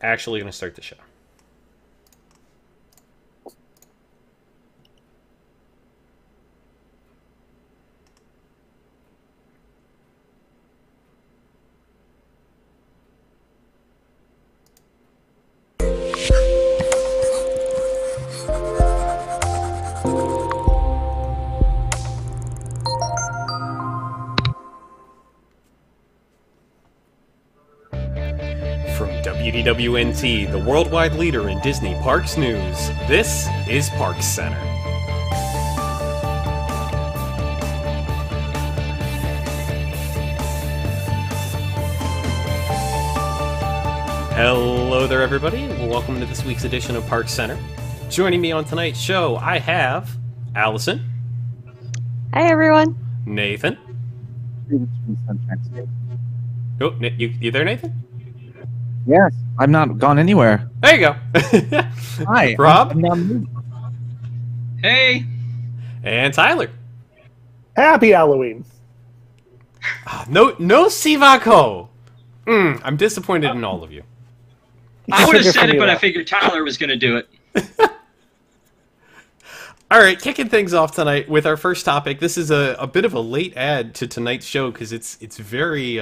actually going to start the show. From WDWNT, the worldwide leader in Disney Parks news, this is ParksCenter. Hello there, everybody. Welcome to this week's edition of ParksCenter. Joining me on tonight's show, I have Allison. Hi, everyone. Nathan. Oh, you there, Nathan? Yes, I've not gone anywhere. There you go. Hi, Rob. Hey. And Tyler. Happy Halloween. No Sivako. I'm disappointed in all of you. I would have said it, but I that. figured Tyler was going to do it. All right, kicking things off tonight with our first topic. This is a bit of a late add to tonight's show because it's very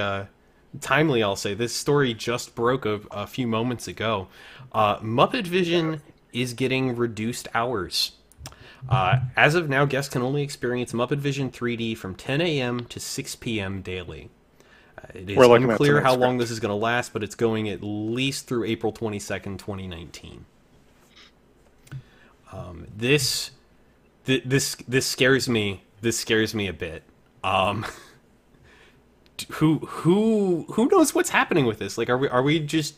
timely, I'll say. This story just broke a few moments ago. Muppet Vision is getting reduced hours. As of now, guests can only experience Muppet Vision 3D from 10 a.m. to 6 p.m. daily. It is unclear how long this is going to last, but it's going at least through April 22nd, 2019. This scares me. This scares me a bit. Who knows what's happening with this? Like, is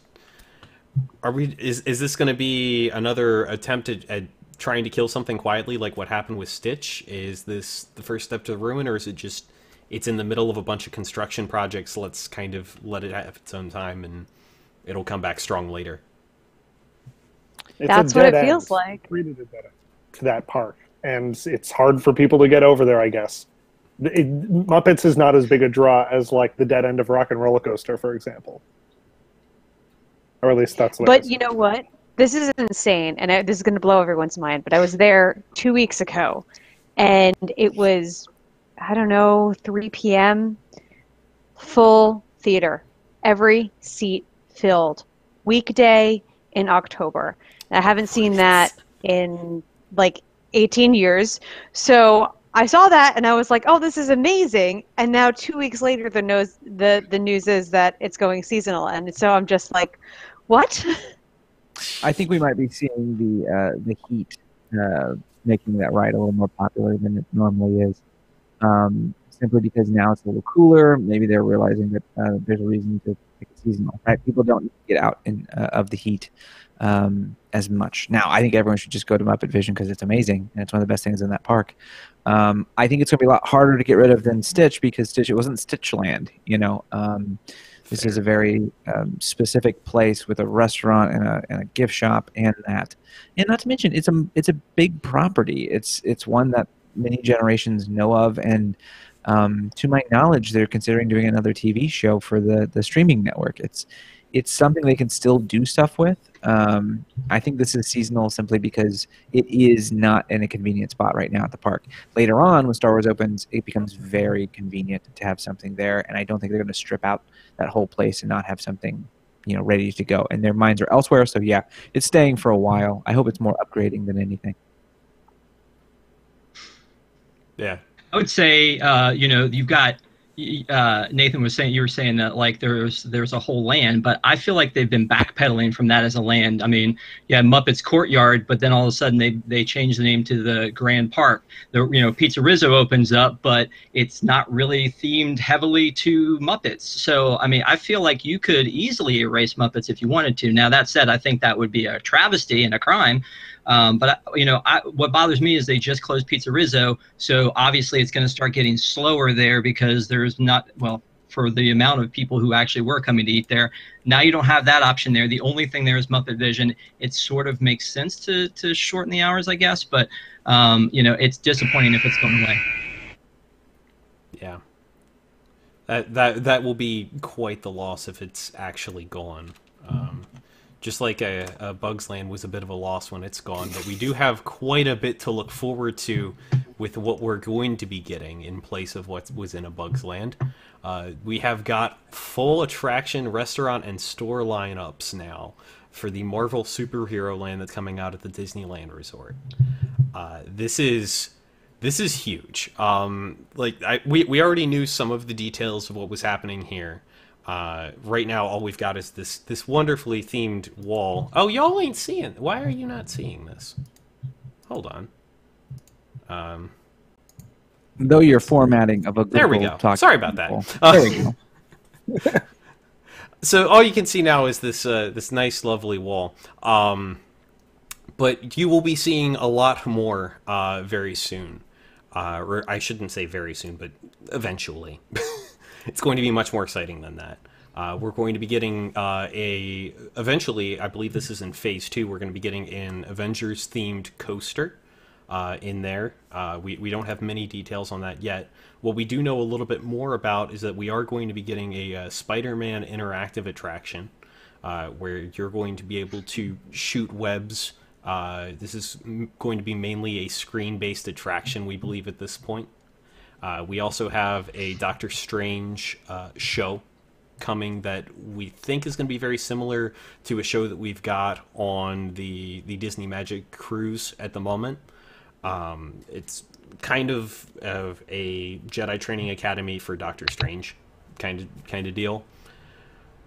this going to be another attempt at trying to kill something quietly, like what happened with Stitch? Is this the first step to the ruin, or is it just it's in the middle of a bunch of construction projects? Let's kind of let it have its own time, and it'll come back strong later. That's what it feels like. Treated a dead end to that park, and it's hard for people to get over there, I guess. Muppets is not as big a draw as like the dead end of Rock and Roller Coaster, for example, or at least that's what. But you know what? This is insane, and this is going to blow everyone's mind. But I was there 2 weeks ago, and it was, I don't know, 3 p.m. Full theater, every seat filled, weekday in October. I haven't seen that in like 18 years. So I saw that and I was like, oh, this is amazing. And now 2 weeks later, the news is that it's going seasonal. And so I'm just like, what? I think we might be seeing the heat making that ride a little more popular than it normally is. Simply because now it's a little cooler. Maybe they're realizing that there's a reason to make it seasonal. Right? People don't get out of the heat as much. Now, I think everyone should just go to Muppet Vision because it's amazing, and it's one of the best things in that park. I think it's going to be a lot harder to get rid of than Stitch because Stitch, it wasn't Stitchland, you know. This is a very specific place with a restaurant and a gift shop and that. And not to mention, it's a big property. It's one that many generations know of, and to my knowledge, they're considering doing another TV show for the streaming network. It's something they can still do stuff with. I think this is seasonal simply because it is not in a convenient spot right now at the park. Later on, when Star Wars opens, it becomes very convenient to have something there, and I don't think they're going to strip out that whole place and not have something, you know, ready to go. And their minds are elsewhere, so yeah, it's staying for a while. I hope it's more upgrading than anything. Yeah. I would say, you've got Nathan was saying, you were saying that like there's a whole land, but I feel like they've been backpedaling from that as a land. I mean, yeah, Muppets Courtyard, but then all of a sudden they changed the name to the Grand Park. Pizza Rizzo opens up, but it's not really themed heavily to Muppets. So I mean, I feel like you could easily erase Muppets if you wanted to. Now that said, I think that would be a travesty and a crime. What bothers me is they just closed Pizza Rizzo, so obviously it's going to start getting slower there because there's not, well, for the amount of people who actually were coming to eat there. Now you don't have that option there. The only thing there is Muppet Vision. It sort of makes sense to shorten the hours, I guess, but it's disappointing if it's going away. Yeah. That will be quite the loss if it's actually gone. just like a Bugs Land was a bit of a loss when it's gone, but we do have quite a bit to look forward to with what we're going to be getting in place of what was in a Bugs Land. We have got full attraction, restaurant, and store lineups now for the Marvel Superhero Land that's coming out at the Disneyland Resort. This is huge. We already knew some of the details of what was happening here. Right now, all we've got is this wonderfully themed wall. Oh, y'all ain't seeing. Why are you not seeing this? Hold on. Though you're formatting of a Google there we go. Doc Sorry about article. that. There we go. So all you can see now is this nice, lovely wall. But you will be seeing a lot more very soon. Or I shouldn't say very soon, but eventually. It's going to be much more exciting than that. We're going to be getting eventually, I believe this is in phase 2, we're going to be getting an Avengers-themed coaster in there. We don't have many details on that yet. What we do know a little bit more about is that we are going to be getting a Spider-Man interactive attraction where you're going to be able to shoot webs. This is going to be mainly a screen-based attraction, we believe, at this point. We also have a Doctor Strange show coming that we think is going to be very similar to a show that we've got on the Disney Magic Cruise at the moment. It's kind of a Jedi training academy for Doctor Strange kind of deal.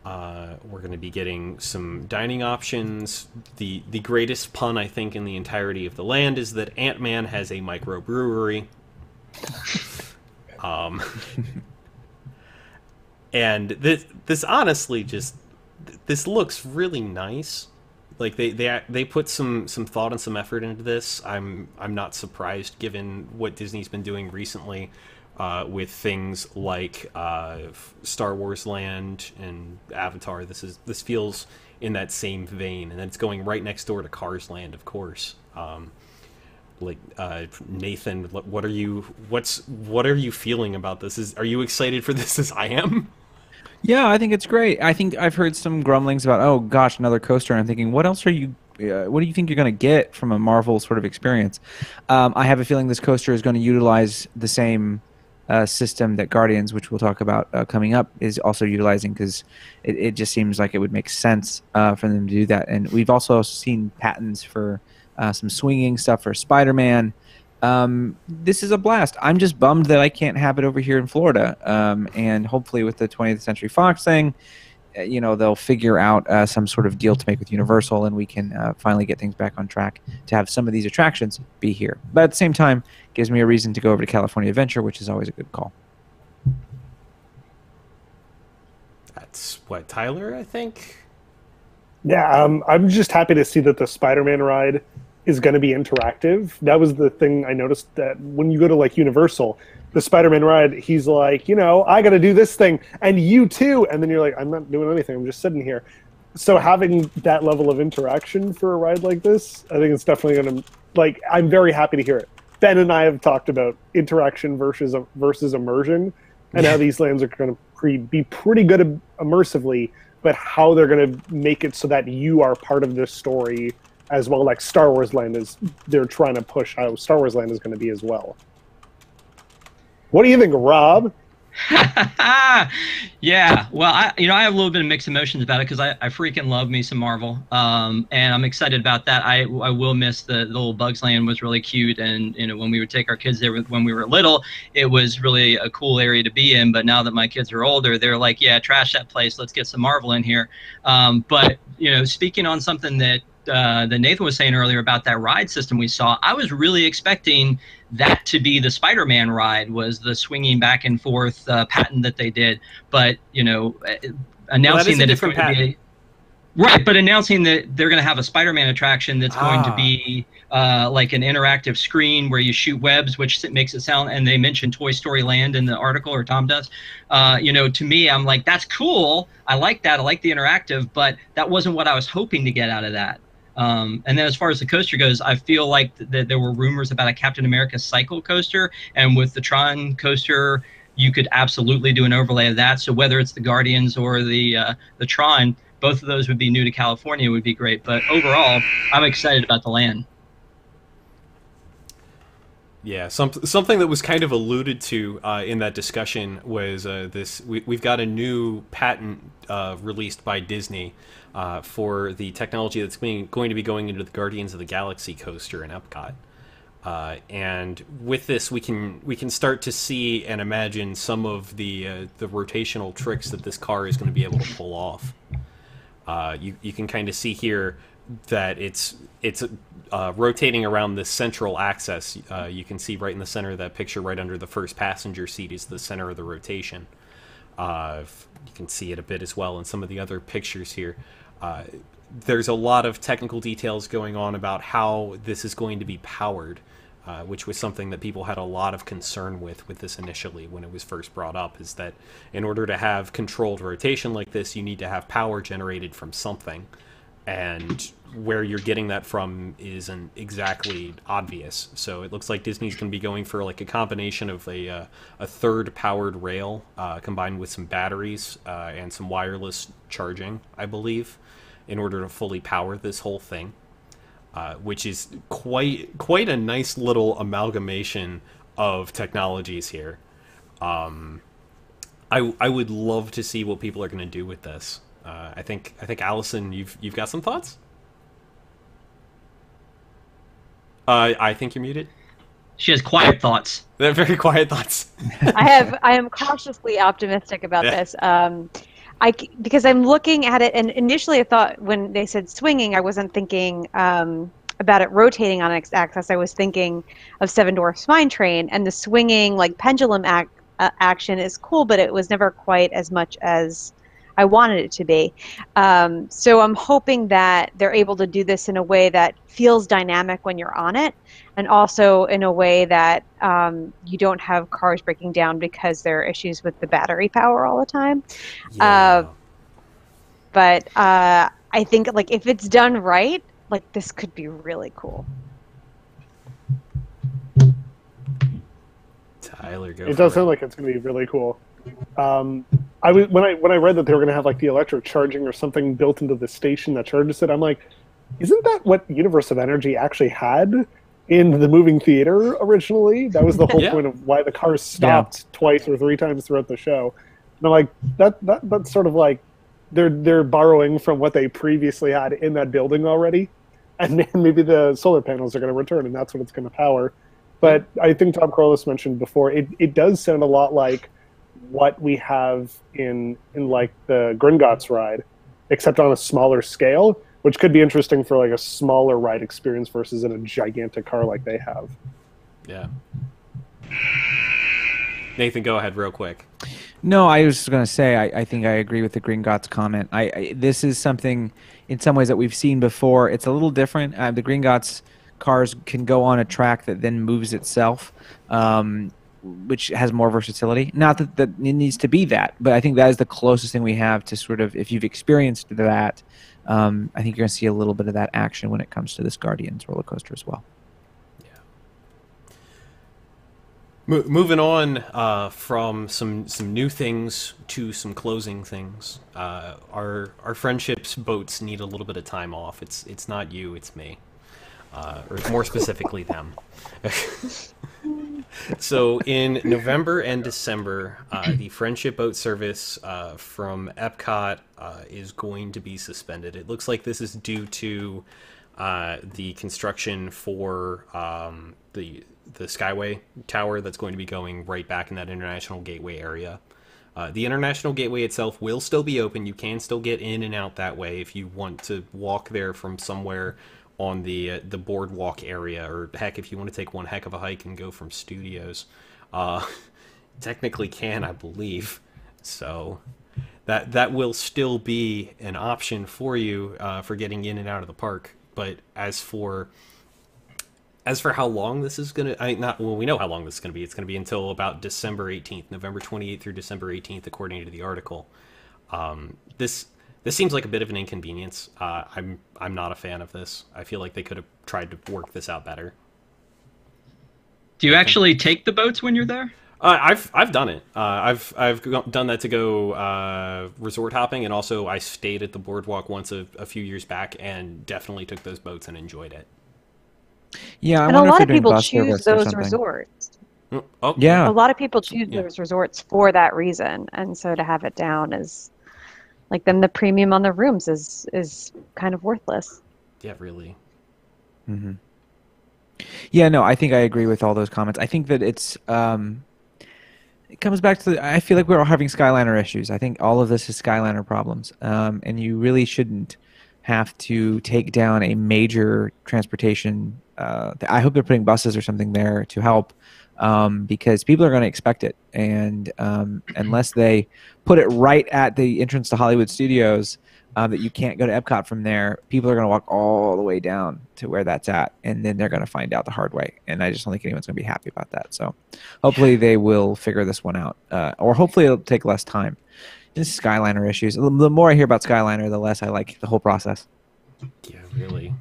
We're going to be getting some dining options. The greatest pun, I think, in the entirety of the land is that Ant-Man has a microbrewery. And this honestly this looks really nice. Like they put some thought and some effort into this. I'm not surprised given what Disney's been doing recently with things like Star Wars Land and Avatar. This feels in that same vein, and it's going right next door to Cars Land, of course. Nathan, what are you feeling about this? Are you excited for this as I am? Yeah, I think it's great. I think I've heard some grumblings about, oh gosh, another coaster. And I'm thinking, what else are you? What do you think you're going to get from a Marvel sort of experience? I have a feeling this coaster is going to utilize the same system that Guardians, which we'll talk about coming up, is also utilizing, because it just seems like it would make sense for them to do that. And we've also seen patents for some swinging stuff for Spider-Man. This is a blast. I'm just bummed that I can't have it over here in Florida. And hopefully with the 20th Century Fox thing, they'll figure out some sort of deal to make with Universal, and we can finally get things back on track to have some of these attractions be here. But at the same time, it gives me a reason to go over to California Adventure, which is always a good call. That's what, Tyler, I think? Yeah, I'm just happy to see that the Spider-Man ride is going to be interactive. That was the thing I noticed, that when you go to like Universal, the Spider-Man ride, he's like, I got to do this thing, and you too. And then you're like, I'm not doing anything. I'm just sitting here. So having that level of interaction for a ride like this, I think it's definitely going to, I'm very happy to hear it. Ben and I have talked about interaction versus immersion, and how these lands are going to be pretty good immersively, but how they're going to make it so that you are part of this story as well. Like Star Wars Land they're trying to push how Star Wars Land is going to be as well. What do you think, Rob? Yeah, well, I have a little bit of mixed emotions about it, because I freaking love me some Marvel, and I'm excited about that. I will miss the little Bugs Land. Was really cute, and when we would take our kids there when we were little, it was really a cool area to be in. But now that my kids are older, they're like, yeah, trash that place. Let's get some Marvel in here. But speaking on something that Nathan was saying earlier about that ride system we saw, I was really expecting that to be the Spider-Man ride, was the swinging back and forth patent that they did. But announcing that it's going to be right, but announcing that they're going to have a Spider-Man attraction that's going to be like an interactive screen where you shoot webs, which makes it sound. And they mentioned Toy Story Land in the article, or Tom does. To me, I'm like, that's cool. I like that. I like the interactive, but that wasn't what I was hoping to get out of that. And then as far as the coaster goes, I feel like there were rumors about a Captain America cycle coaster, and with the Tron coaster, you could absolutely do an overlay of that. So whether it's the Guardians or the Tron, both of those would be new to California, would be great. But overall, I'm excited about the land. Yeah, something that was kind of alluded to in that discussion was we've got a new patent released by Disney for the technology that's going to be going into the Guardians of the Galaxy coaster in Epcot. And with this, we can start to see and imagine some of the rotational tricks that this car is going to be able to pull off. You can kind of see here that it's rotating around this central axis. You can see right in the center of that picture, right under the first passenger seat, is the center of the rotation. You can see it a bit as well in some of the other pictures here. There's a lot of technical details going on about how this is going to be powered, which was something that people had a lot of concern with this initially when it was first brought up, is that in order to have controlled rotation like this, you need to have power generated from something. And where you're getting that from isn't exactly obvious. So it looks like Disney's going to be going for like a combination of a third powered rail combined with some batteries and some wireless charging, I believe, in order to fully power this whole thing, which is quite a nice little amalgamation of technologies here. I would love to see what people are going to do with this. I think Allison, you've got some thoughts? I think you're muted. She has quiet thoughts. They're very quiet thoughts. I am cautiously optimistic about this. Because I'm looking at it, and initially I thought when they said swinging, I wasn't thinking about it rotating on its axis. I was thinking of Seven Dwarfs Mine Train, and the swinging like pendulum action is cool, but it was never quite as much as I wanted it to be. So I'm hoping that they're able to do this in a way that feels dynamic when you're on it, and also in a way that you don't have cars breaking down because there are issues with the battery power all the time. Yeah. But I think like if it's done right, like this could be really cool. Tyler, go. It does sound like it's going to be really cool. When I read that they were going to have like the electric charging or something built into the station that charges it, I'm like, isn't that what Universe of Energy actually had in the moving theater originally? That was the whole point of why the cars stopped twice or three times throughout the show. And I'm like, that's sort of like they're borrowing from what they previously had in that building already, and then maybe the solar panels are going to return, and that's what it's going to power. But I think Tom Corliss mentioned before, it does sound a lot like what we have in like the Gringotts ride, except on a smaller scale, which could be interesting for like a smaller ride experience versus in a gigantic car like they have. Yeah. Nathan, go ahead real quick. No, I was just going to say, I think I agree with the Gringotts comment. This is something in some ways that we've seen before. It's a little different. The Gringotts cars can go on a track that then moves itself, which has more versatility. Not that it needs to be that, but I think that is the closest thing we have to sort of, if you've experienced that, I think you're going to see a little bit of that action when it comes to this Guardians roller coaster as well. Moving on from some new things to some closing things. Our friendships boats need a little bit of time off. It's not you, it's me, or more specifically them. So in November and December, the Friendship Boat Service from Epcot is going to be suspended. It looks like this is due to the construction for the Skyway Tower that's going to be going right back in that International Gateway area. The International Gateway itself will still be open. You can still get in and out that way if you want to walk there from somewhere on the boardwalk area, or heck, if you want to take one heck of a hike and go from Studios. Technically can, I believe. So that will still be an option for you for getting in and out of the park. But as for how long this is going to... we know how long this is going to be. It's going to be until about December 18th, November 28th through December 18th, according to the article. This seems like a bit of an inconvenience. I'm not a fan of this. I feel like they could have tried to work this out better. Do you actually take the boats when you're there? I've done it. Done that to go resort hopping, and also I stayed at the boardwalk once a few years back, and definitely took those boats and enjoyed it. Yeah, I And a wonder if lot they're of doing people bus choose service or those something. resorts. Oh Yeah. A lot of people choose Yeah. those resorts for that reason, and so to have it down is like then the premium on the rooms is kind of worthless. yeah, really. Hmm. Yeah, no, I think I agree with all those comments. I think that it comes back to I feel like we're all having Skyliner issues. I think all of this is Skyliner problems, and you really shouldn't have to take down a major transportation. I hope they're putting buses or something there to help, because people are going to expect it, and unless they put it right at the entrance to Hollywood Studios, that you can't go to Epcot from there, people are going to walk all the way down to where that's at, and then they're going to find out the hard way. And I just don't think anyone's going to be happy about that. So hopefully they will figure this one out, or hopefully it'll take less time. Just Skyliner issues. The more I hear about Skyliner, the less I like the whole process. Yeah, really.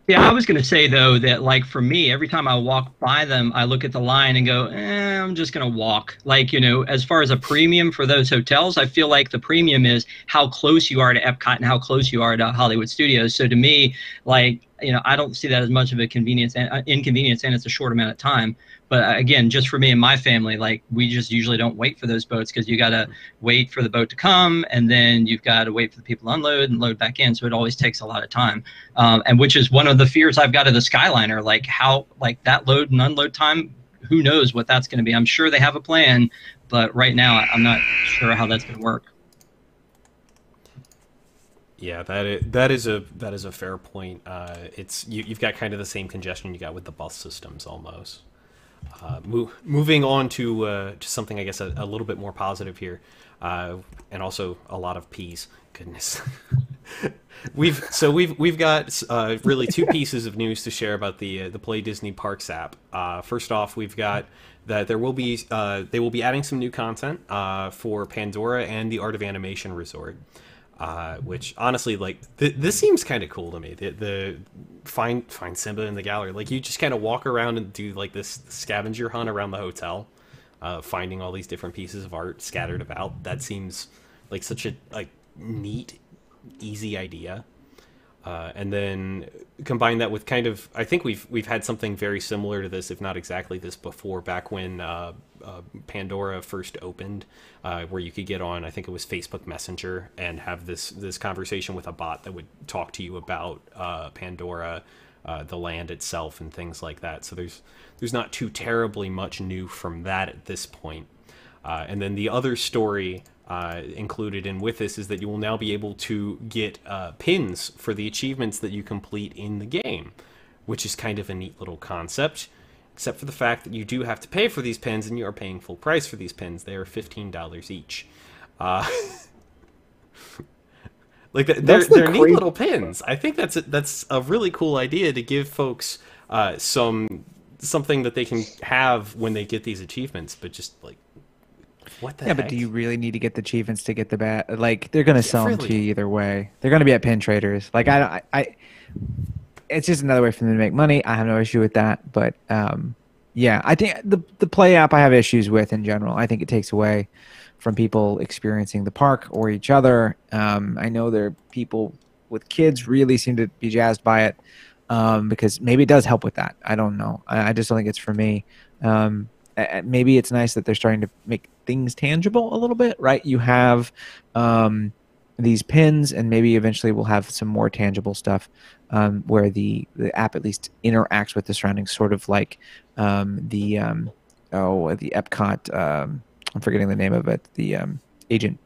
Yeah, I was going to say, though, that, like, for me, every time I walk by them, I look at the line and go, I'm just going to walk. Like, as far as a premium for those hotels, I feel like the premium is how close you are to Epcot and how close you are to Hollywood Studios. So to me, like, I don't see that as much of a inconvenience, and it's a short amount of time. But again, just for me and my family, like, we just usually don't wait for those boats because you got to wait for the boat to come, and then you've got to wait for the people to unload and load back in. So it always takes a lot of time, and which is one of the fears I've got of the Skyliner, like how that load and unload time. Who knows what that's going to be? I'm sure they have a plan, but right now I'm not sure how that's going to work. Yeah, that is a fair point. You've got kind of the same congestion you got with the bus systems almost. Moving on to something I guess a little bit more positive here, and also a lot of P's. Goodness, we've got really two pieces of news to share about the Play Disney Parks app. First off, we've got that they will be adding some new content for Pandora and the Art of Animation Resort. Which honestly, like, this seems kind of cool to me. The find Simba in the gallery. Like, you just kind of walk around and do like this scavenger hunt around the hotel, finding all these different pieces of art scattered about. That seems like such a neat, easy idea. And then combine that with kind of, I think we've had something very similar to this, if not exactly this, before, back when Pandora first opened, where you could get on, I think it was Facebook Messenger, and have this conversation with a bot that would talk to you about Pandora, the land itself, and things like that. So there's not too terribly much new from that at this point. And then the other story included in with this is that you will now be able to get pins for the achievements that you complete in the game, which is kind of a neat little concept, except for the fact that you do have to pay for these pins, and you are paying full price for these pins. They are $15 each. Like they're neat little pins. I think that's a really cool idea to give folks something that they can have when they get these achievements, but just like, what the heck? But do you really need to get the achievements to get the bat? Like, they're gonna sell them really. to you either way. They're gonna be at pin traders. Like, I it's just another way for them to make money. I have no issue with that. But yeah, I think the Play app I have issues with in general. I think it takes away from people experiencing the park or each other. I know there are people with kids really seem to be jazzed by it, because maybe it does help with that. I don't know. I just don't think it's for me. Maybe it's nice that they're starting to make things tangible a little bit, right? You have these pins, and maybe eventually we'll have some more tangible stuff, where the app at least interacts with the surroundings, sort of like the Epcot. I'm forgetting the name of it. The Agent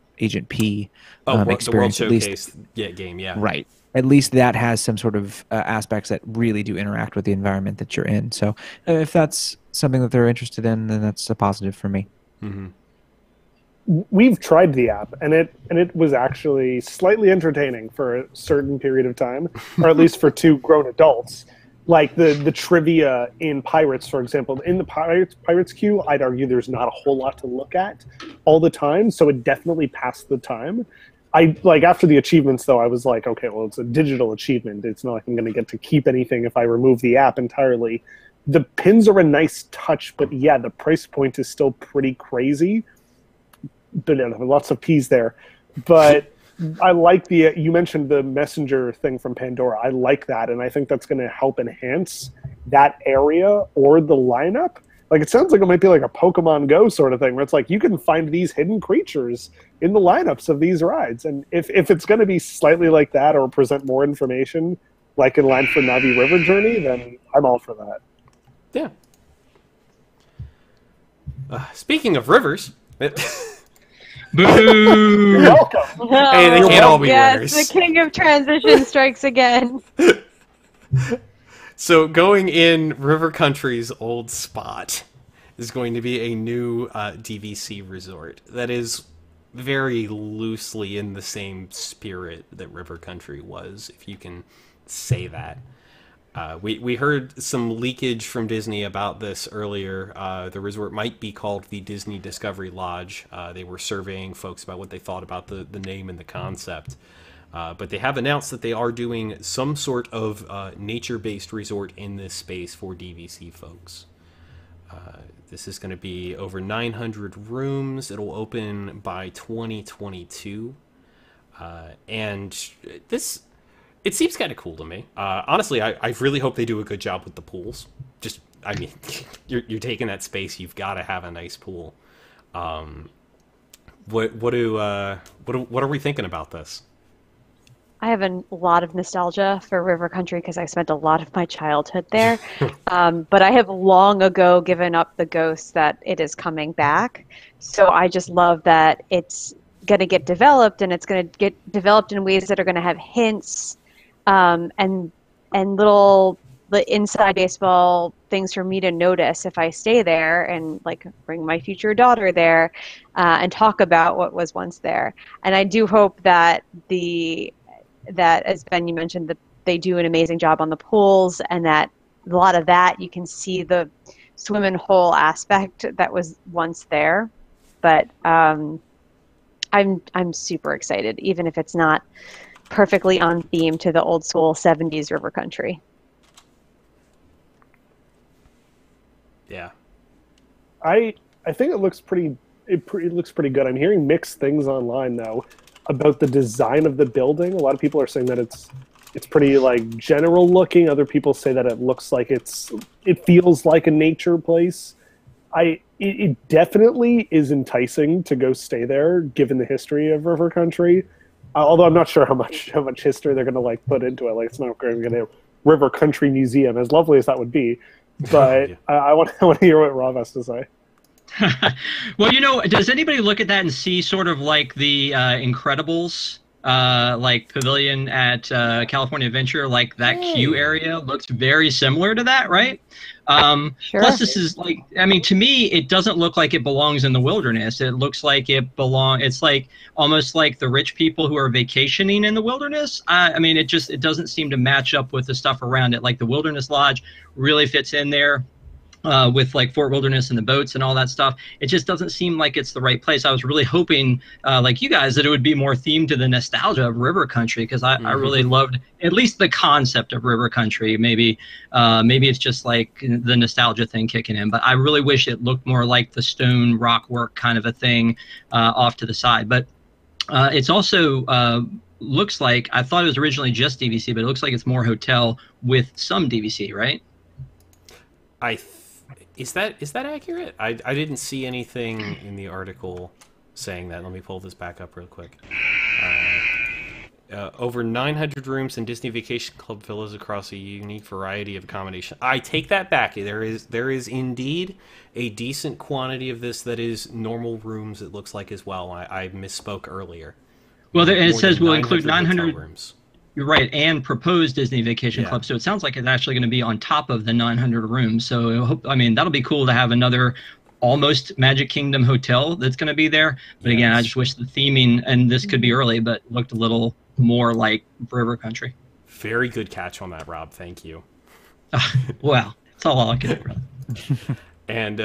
P experience. The World Showcase game, yeah. Right. At least that has some sort of aspects that really do interact with the environment that you're in. So if that's something that they're interested in, then that's a positive for me. Mm-hmm. We've tried the app, and it was actually slightly entertaining for a certain period of time, or at least for two grown adults. Like the trivia in Pirates, for example. In the Pirates queue, I'd argue there's not a whole lot to look at all the time, so it definitely passed the time. After the achievements, though, I was like, okay, well, it's a digital achievement. It's not like I'm going to get to keep anything if I remove the app entirely. the pins are a nice touch, but yeah, the price point is still pretty crazy. But lots of P's there. But I like you mentioned the messenger thing from Pandora. I like that, and I think that's going to help enhance that area or the lineup. Like, it sounds like it might be like a Pokemon Go sort of thing, where it's like you can find these hidden creatures in the lineups of these rides. And if it's going to be slightly like that or present more information, like in line for Navi River Journey, then I'm all for that. Yeah. Speaking of rivers... Boo! Welcome. Hey, they can't all be winners. Yes, the king of transition strikes again. So going in River Country's old spot is going to be a new DVC resort that is very loosely in the same spirit that River Country was, if you can say that. We heard some leakage from Disney about this earlier. The resort might be called the Disney Discovery Lodge. They were surveying folks about what they thought about the name and the concept. But they have announced that they are doing some sort of nature-based resort in this space for DVC folks. This is going to be over 900 rooms. It'll open by 2022. And this... It seems kind of cool to me. Honestly, I really hope they do a good job with the pools. Just, I mean, you're taking that space, you've got to have a nice pool. What are we thinking about this? I have a lot of nostalgia for River Country because I spent a lot of my childhood there. But I have long ago given up the ghost that it is coming back. So I just love that it's going to get developed, and it's going to get developed in ways that are going to have hints and little inside baseball things for me to notice if I stay there and like bring my future daughter there and talk about what was once there. And I do hope that as Ben, you mentioned, that they do an amazing job on the pools, and that a lot of that you can see the swim and hole aspect that was once there. But I'm super excited, even if it's not perfectly on theme to the old school 70s River Country. Yeah, I think it looks pretty good. I'm hearing mixed things online though about the design of the building. A lot of people are saying that it's pretty like general looking. Other people say that it looks like it feels like a nature place. It definitely is enticing to go stay there, given the history of River Country. Although I'm not sure how much history they're going to like put into it. Like, it's not going to be a River Country Museum, as lovely as that would be. But yeah. I want to hear what Rob has to say. Well, does anybody look at that and see sort of like the Incredibles, like pavilion at California Adventure, like that queue area looks very similar to that, right? Sure. Plus, this is like, I mean, to me, it doesn't look like it belongs in the wilderness. It looks like it's like almost like the rich people who are vacationing in the wilderness. I mean, it doesn't seem to match up with the stuff around it. Like the Wilderness Lodge really fits in there. With like Fort Wilderness and the boats and all that stuff. It just doesn't seem like it's the right place. I was really hoping, like you guys, that it would be more themed to the nostalgia of River Country, because I really loved at least the concept of River Country. Maybe it's just like the nostalgia thing kicking in, but I really wish it looked more like the stone rock work kind of a thing off to the side. But it's also looks like, I thought it was originally just DVC, but it looks like it's more hotel with some DVC, right? Is that accurate? I didn't see anything in the article saying that. Let me pull this back up real quick. Over 900 rooms in Disney Vacation Club villas across a unique variety of accommodation. I take that back. There is indeed a decent quantity of this that is normal rooms, it looks like, as well. I misspoke earlier. Well, and it says we'll include 900 rooms. You're right, and proposed Disney Vacation Club. So it sounds like it's actually going to be on top of the 900 rooms. So that'll be cool to have another almost Magic Kingdom hotel that's going to be there. But again, I just wish the theming, and this could be early, but looked a little more like River Country. Very good catch on that, Rob. Thank you. Well, that's all I can do, brother. And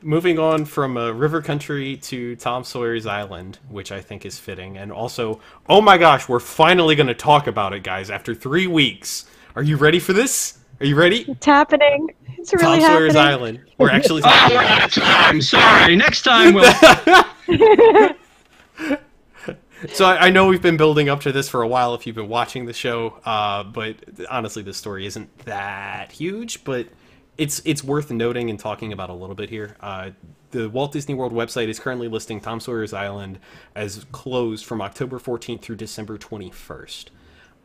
moving on from River Country to Tom Sawyer's Island, which I think is fitting. And also, oh my gosh, we're finally going to talk about it, guys, after 3 weeks. Are you ready for this? Are you ready? It's happening. It's really Tom Sawyer's happening. Island. We're actually. Oh, we're out of time. Sorry. Next time we'll. So I know we've been building up to this for a while if you've been watching the show, but honestly, this story isn't that huge, but it's worth noting and talking about a little bit here. The Walt Disney World website is currently listing Tom Sawyer's Island as closed from October 14th through December 21st.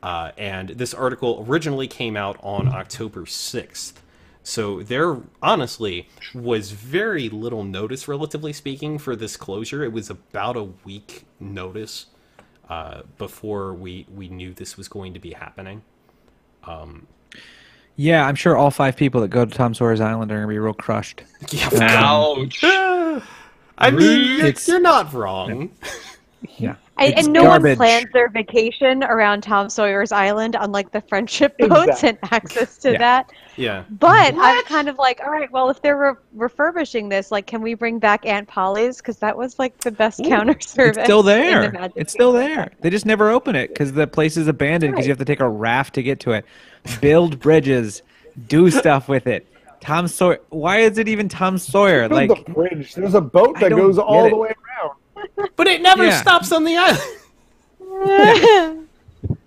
And this article originally came out on October 6th. So there honestly was very little notice, relatively speaking, for this closure. It was about a week notice before we knew this was going to be happening. Yeah, I'm sure all 5 people that go to Tom Sawyer's Island are going to be real crushed. Yeah, Ouch. I mean, It's- you're not wrong. Yeah. And It's no garbage. one plans their vacation around Tom Sawyer's Island, unlike the friendship boats Exactly. and access to Yeah. that. Yeah. But I'm kind of like, all right, well, if they're refurbishing this, like, can we bring back Aunt Polly's? Because that was like the best counter service. It's still in the there. Magic It's still Kingdom. there. They just never open it because the place is abandoned because Right. you have to take a raft to get to it. Build bridges. Do stuff with it. Tom Sawyer. Why is it even Tom Sawyer? Build Like, the bridge. There's a boat I that don't goes get all it. the way around. But it never Yeah. stops on the island.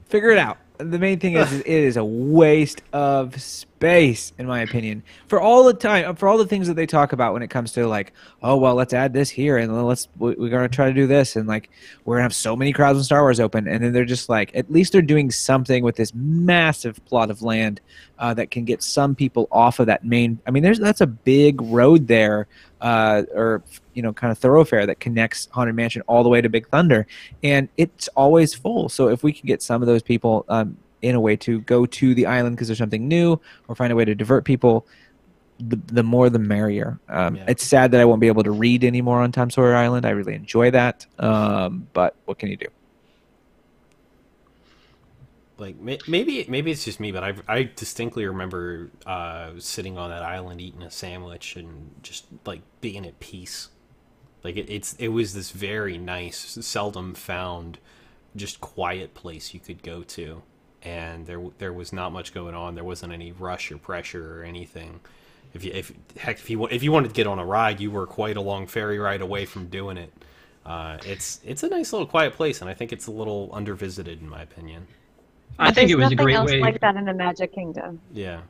figure it out. The main thing is it is a waste of space, in my opinion. For all the time, for all the things that they talk about when it comes to like, oh well, let's add this here, and we're gonna try to do this, and like we're gonna have so many crowds when Star Wars open, and then they're just like, at least they're doing something with this massive plot of land that can get some people off of that main. I mean, that's a big road there, or kind of thoroughfare that connects Haunted Mansion all the way to Big Thunder, and it's always full. So if we can get some of those people in a way to go to the island because there's something new, or find a way to divert people, the more the merrier. Yeah. It's sad that I won't be able to read anymore on Tom Sawyer Island. I really enjoy that, but what can you do? Like maybe it's just me, but I distinctly remember sitting on that island eating a sandwich and just like being at peace. Like it was this very nice, seldom found, just quiet place you could go to, and there was not much going on. There wasn't any rush or pressure or anything. If you wanted to get on a ride, you were quite a long ferry ride away from doing it. It's a nice little quiet place, and I think it's a little undervisited in my opinion. I think it was a There's great nothing else way. like that in the Magic Kingdom. Yeah.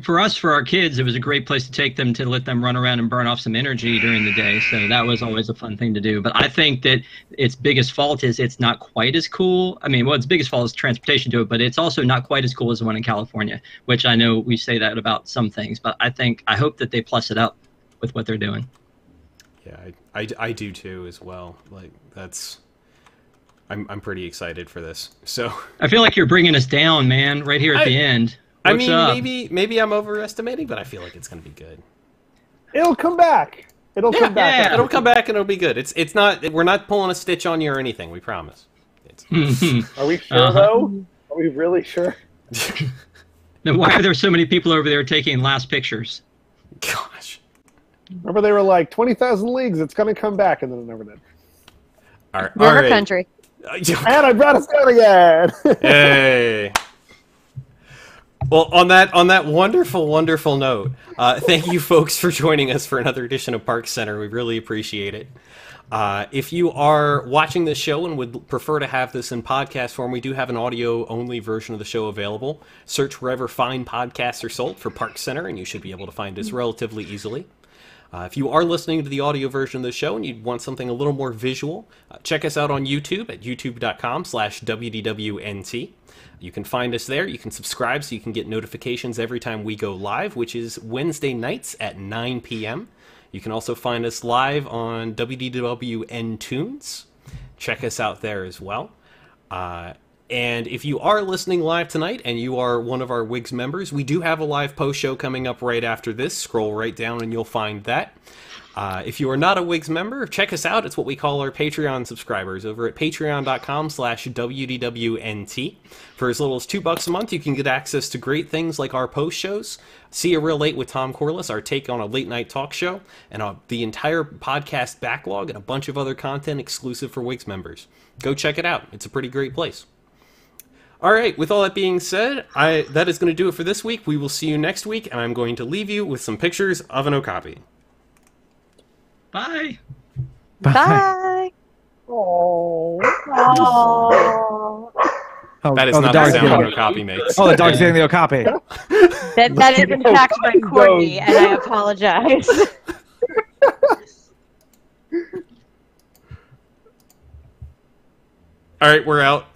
For our kids, it was a great place to take them to let them run around and burn off some energy during the day. So that was always a fun thing to do. But I think that its biggest fault is it's not quite as cool. I mean, well, its biggest fault is transportation to it, but it's also not quite as cool as the one in California, which I know we say that about some things. But I hope that they plus it up with what they're doing. Yeah, I do too as well. Like I'm pretty excited for this. So I feel like you're bringing us down, man, right here at the end. I What's mean, up? maybe I'm overestimating, but I feel like it's going to be good. It'll come back. It'll come back. yeah. It'll come back and it'll be good. It's not. We're not pulling a stitch on you or anything. We promise. Are we sure though? Are we really sure? Then why are there so many people over there taking last pictures? Gosh. Remember they were like 20,000 leagues. It's gonna come back, and then it never did. All right. River Country. And I brought us down again. Hey. Well, on that wonderful, wonderful note, thank you folks for joining us for another edition of ParksCenter. We really appreciate it. If you are watching this show and would prefer to have this in podcast form, we do have an audio-only version of the show available. Search wherever fine podcasts are sold for ParksCenter, and you should be able to find us relatively easily. If you are listening to the audio version of the show and you want something a little more visual, check us out on YouTube at youtube.com/WDWNT. You can find us there. You can subscribe so you can get notifications every time we go live, which is Wednesday nights at 9 p.m. You can also find us live on WDWN Tunes. Check us out there as well. And if you are listening live tonight and you are one of our WIGS members, we do have a live post show coming up right after this. Scroll right down and you'll find that. If you are not a WIGS member, check us out. It's what we call our Patreon subscribers over at patreon.com/WDWNT. For as little as $2 a month, you can get access to great things like our post shows, See a Real Late with Tom Corliss, our take on a late night talk show, and the entire podcast backlog and a bunch of other content exclusive for WIGS members. Go check it out. It's a pretty great place. All right, with all that being said, that is going to do it for this week. We will see you next week, and I'm going to leave you with some pictures of an Okapi. Bye. Bye. Oh. That is not the sound an Okapi makes. Oh, the dog's getting the Okapi. That is in fact my corgi, and I apologize. All right, we're out.